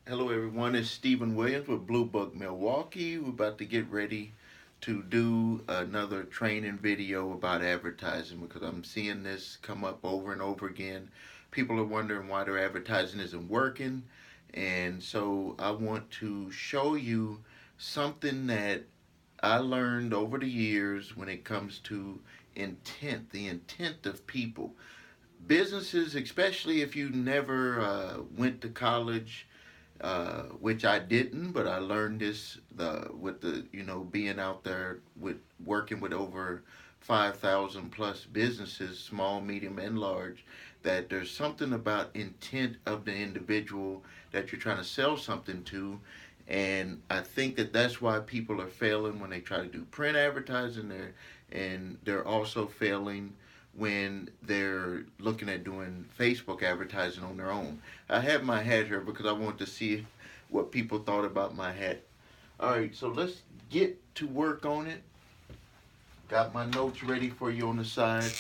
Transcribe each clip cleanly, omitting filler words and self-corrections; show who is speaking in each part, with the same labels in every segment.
Speaker 1: Hello, everyone. It's Stephen Williams with Blue Book Milwaukee. We're about to get ready to do another training video about advertising because I'm seeing this come up over and over again. People are wondering why their advertising isn't working. And so I want to show you something that I learned over the years when it comes to intent, the intent of people. Businesses, especially if you never went to college, which I didn't, but I learned this with the being out there with working with over 5,000 plus businesses, small, medium, and large. That there's something about intent of the individual that you're trying to sell something to, and I think that that's why people are failing when they try to do print advertising there, and they're also failing when they're looking at doing Facebook advertising on their own. I have my hat here because I want to see what people thought about my hat. All right, so let's get to work on it. Got my notes ready for you on the side.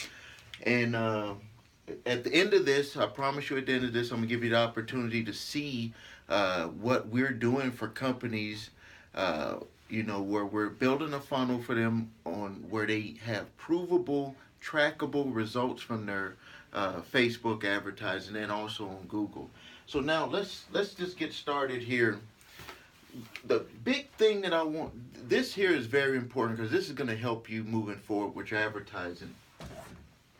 Speaker 1: And at the end of this, I promise you at the end of this, I'm going to give you the opportunity to see what we're doing for companies, where we're building a funnel for them on where they have provable, trackable results from their Facebook advertising and also on Google. So now let's just get started here. The big thing that I want, this here is very important because this is going to help you moving forward with your advertising.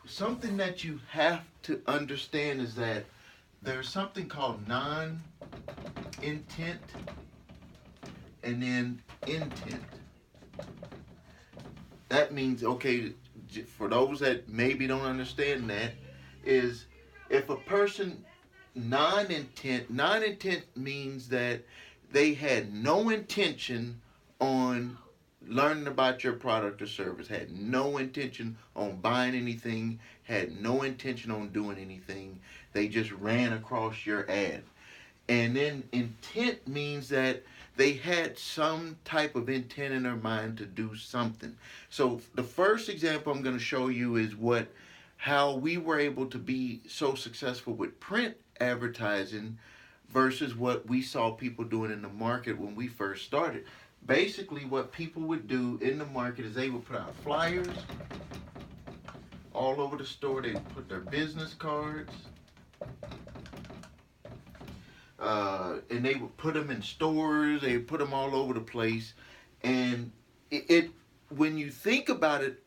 Speaker 1: Something that you have to understand is that there's something called non-intent and then intent. That means, okay, for those that maybe don't understand that, is if a person non-intent means that they had no intention on learning about your product or service, had no intention on buying anything, had no intention on doing anything. They just ran across your ad. And then intent means that they had some type of intent in their mind to do something. So the first example I'm going to show you is how we were able to be so successful with print advertising versus what we saw people doing in the market when we first started. Basically, what people would do in the market is they would put out flyers all over the store. They would put their business cards, and they would put them in stores. They would put them all over the place. And it when you think about it,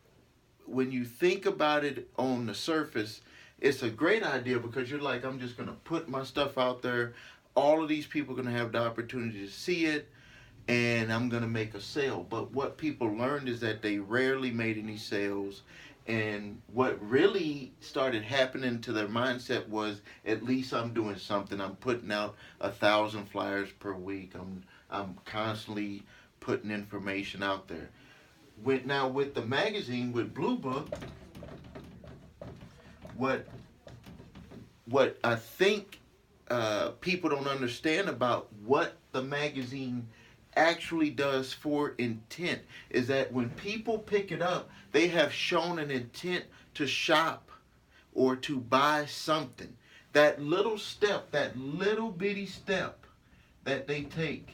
Speaker 1: on the surface, it's a great idea because you're like, I'm just gonna put my stuff out there. All of these people are gonna have the opportunity to see it, and I'm gonna make a sale. But what people learned is that they rarely made any sales. And what really started happening to their mindset was, at least I'm doing something. I'm putting out 1,000 flyers per week. I'm constantly putting information out there. With the magazine, with Blue Book, what I think people don't understand about what the magazine actually does for intent is that when people pick it up, they have shown an intent to shop or to buy something. That little step, that little bitty step that they take,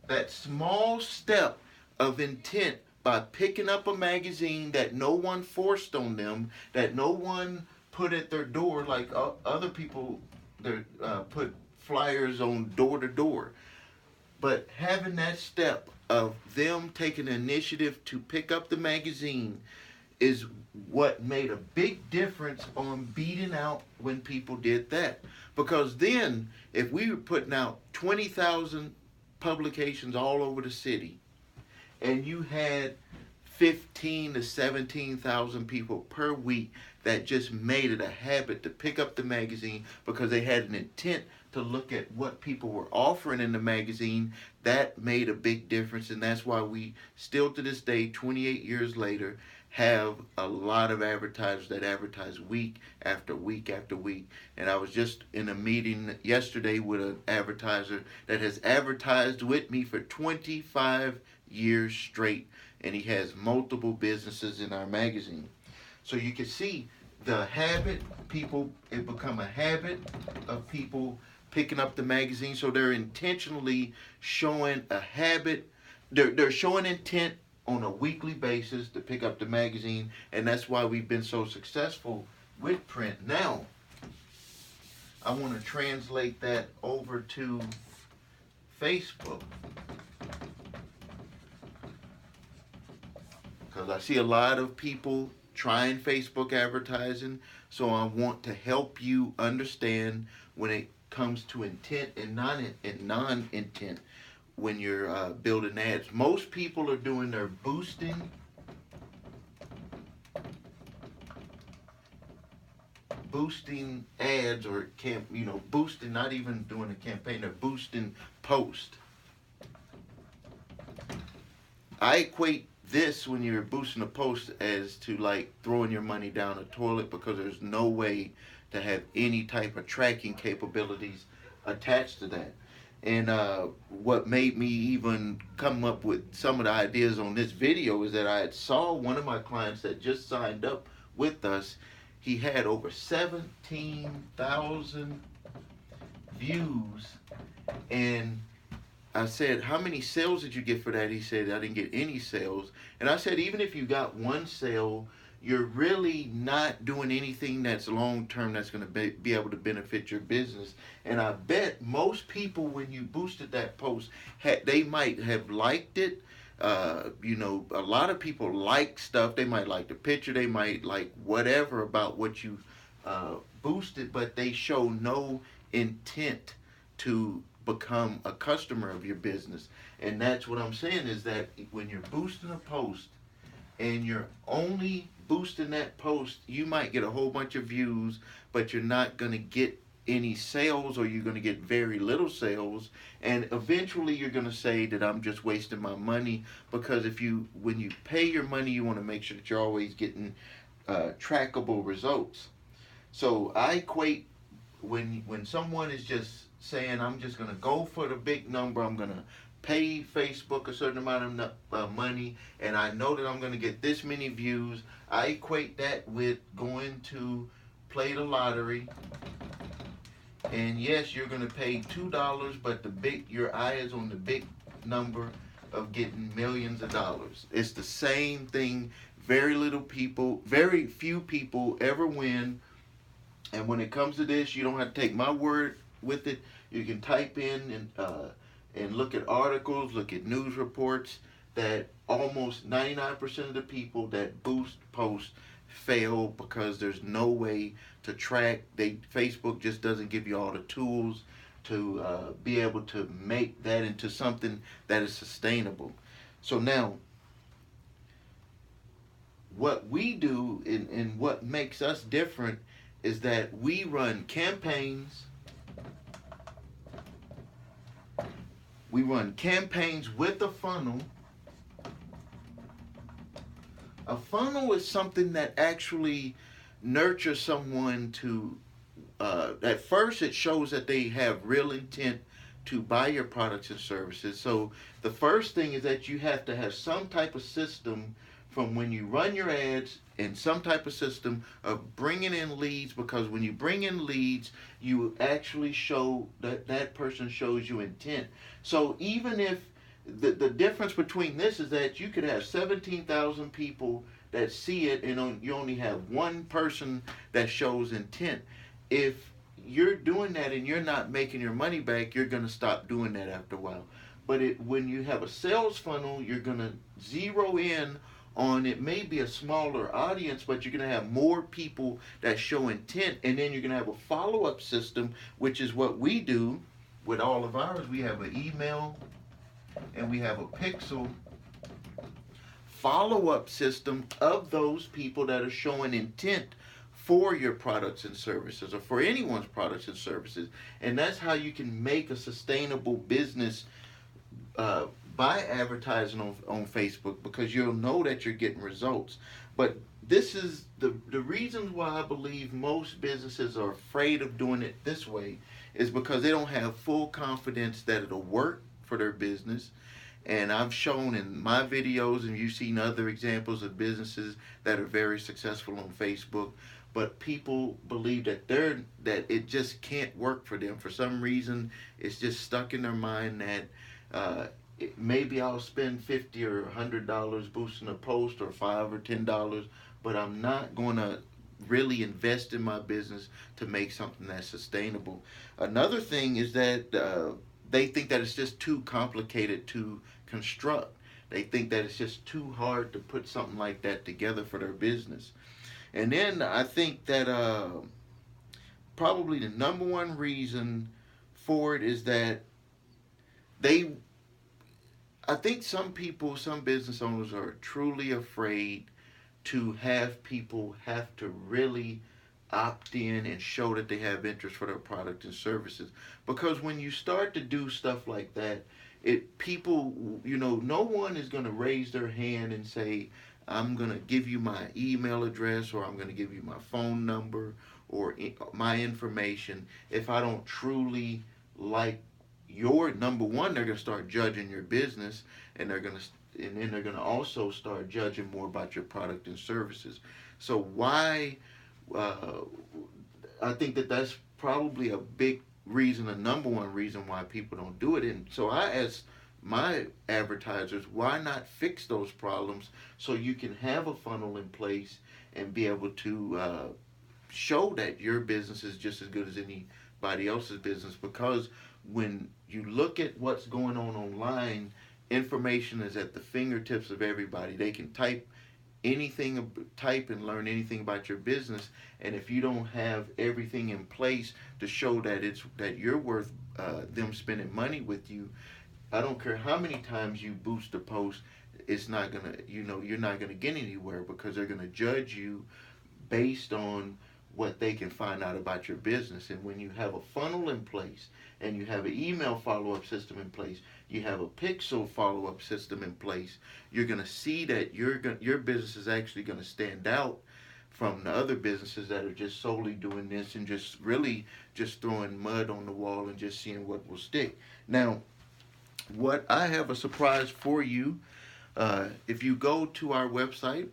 Speaker 1: that small step of intent by picking up a magazine that no one forced on them, that no one put at their door like other people that put flyers on door to door. But having that step of them taking the initiative to pick up the magazine is what made a big difference on beating out when people did that. Because then, if we were putting out 20,000 publications all over the city, and you had 15 to 17,000 people per week that just made it a habit to pick up the magazine because they had an intent to look at what people were offering in the magazine, that made a big difference. And that's why we still to this day, 28 years later, have a lot of advertisers that advertise week after week after week. And I was just in a meeting yesterday with an advertiser that has advertised with me for 25 years straight, and he has multiple businesses in our magazine. So you can see the habit, it become a habit of people picking up the magazine. So they're intentionally showing a habit. They're showing intent on a weekly basis to pick up the magazine, and that's why we've been so successful with print. Now, I want to translate that over to Facebook, because I see a lot of people trying Facebook advertising. So I want to help you understand when it comes to intent and non-intent when you're building ads. Most people are doing their boosting ads, or boosting, not even doing a campaign, they're boosting post. I equate this, when you're boosting a post, as to like throwing your money down a toilet, because there's no way to have any type of tracking capabilities attached to that. And what made me even come up with some of the ideas on this video is that I had saw one of my clients that just signed up with us. He had over 17,000 views, and I said, how many sales did you get for that? He said, I didn't get any sales. And I said, even if you got one sale, you're really not doing anything that's long term that's going to be able to benefit your business. And I bet most people, when you boosted that post, they might have liked it. A lot of people like stuff. They might like the picture. They might like whatever about what you boosted, but they show no intent to become a customer of your business. And that's what I'm saying, is that when you're boosting a post and you're only boosting that post, you might get a whole bunch of views, but you're not going to get any sales, or you're going to get very little sales. And eventually you're going to say that I'm just wasting my money, because when you pay your money, you want to make sure that you're always getting trackable results. So I equate, when someone is just saying, I'm just going to go for the big number, I'm going to pay Facebook a certain amount of money, and I know that I'm going to get this many views, I equate that with going to play the lottery. And yes, you're going to pay $2, but your eye is on the big number of getting millions of dollars. It's the same thing. Very few people ever win. And when it comes to this, you don't have to take my word with it. You can type in and look at articles, look at news reports, that almost 99% of the people that boost posts fail, because there's no way to track. Facebook just doesn't give you all the tools to be able to make that into something that is sustainable. So now, what we do and what makes us different is that we run campaigns. We run campaigns with a funnel. A funnel is something that actually nurtures someone to, at first it shows that they have real intent to buy your products and services. So the first thing is that you have to have some type of system from when you run your ads, and some type of system of bringing in leads, because when you bring in leads, you actually show that person shows you intent. So even if the difference between this is that you could have 17,000 people that see it, and you only have one person that shows intent. If you're doing that and you're not making your money back, you're going to stop doing that after a while. But when you have a sales funnel, you're going to zero in on, it may be a smaller audience, but you're going to have more people that show intent, and then you're going to have a follow-up system, which is what we do with all of ours. We have an email and we have a pixel follow-up system of those people that are showing intent for your products and services, or for anyone's products and services. And that's how you can make a sustainable business by advertising on Facebook, because you'll know that you're getting results. But this is the reasons why I believe most businesses are afraid of doing it this way, is because they don't have full confidence that it'll work for their business. And I've shown in my videos, and you've seen other examples of businesses that are very successful on Facebook, but people believe that that it just can't work for them for some reason. It's just stuck in their mind that maybe I'll spend $50 or $100 boosting a post, or $5 or $10, but I'm not gonna really invest in my business to make something that's sustainable. Another thing is that they think that it's just too complicated to construct. They think that it's just too hard to put something like that together for their business. And then I think that probably the number one reason for it is that they, I think some people, some business owners are truly afraid to have people have to really opt in and show that they have interest for their product and services. Because when you start to do stuff like that, it people, no one is going to raise their hand and say, I'm going to give you my email address, or I'm going to give you my phone number, or my information, if I don't truly like your, number one, they're going to start judging your business, and then they're going to also start judging more about your product and services. So why, uh, I think that that's probably a big reason, a number one reason why people don't do it. And so I ask my advertisers, why not fix those problems so you can have a funnel in place and be able to show that your business is just as good as anybody else's business? Because when you look at what's going on online, information is at the fingertips of everybody. They can type and learn anything about your business, and if you don't have everything in place to show that you're worth them spending money with you, I don't care how many times you boost a post, it's not gonna, you're not gonna get anywhere, because they're gonna judge you based on what they can find out about your business. And when you have a funnel in place, and you have an email follow-up system in place, you have a pixel follow-up system in place, you're going to see that your business is actually going to stand out from the other businesses that are just solely doing this and just really just throwing mud on the wall and just seeing what will stick. Now, what I have a surprise for you. If you go to our website,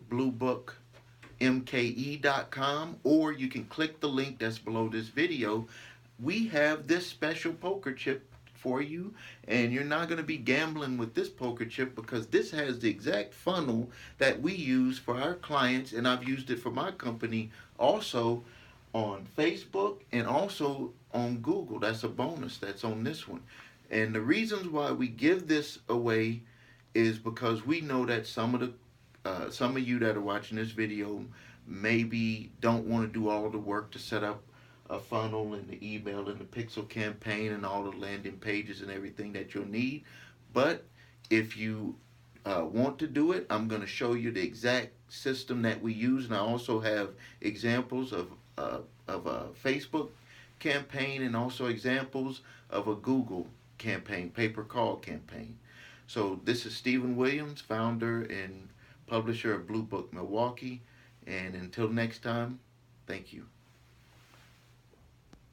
Speaker 1: bluebookmke.com, or you can click the link that's below this video, we have this special poker chip for you, and you're not going to be gambling with this poker chip, because this has the exact funnel that we use for our clients, and I've used it for my company also on Facebook and also on Google. That's a bonus that's on this one. And the reasons why we give this away is because we know that some of you that are watching this video maybe don't want to do all the work to set up a funnel and the email and the pixel campaign and all the landing pages and everything that you'll need. But if you want to do it, I'm going to show you the exact system that we use, and I also have examples of a Facebook campaign, and also examples of a Google campaign, pay-per-call campaign. So this is Stephen Williams, founder and publisher of Blue Book Milwaukee, and until next time, thank you.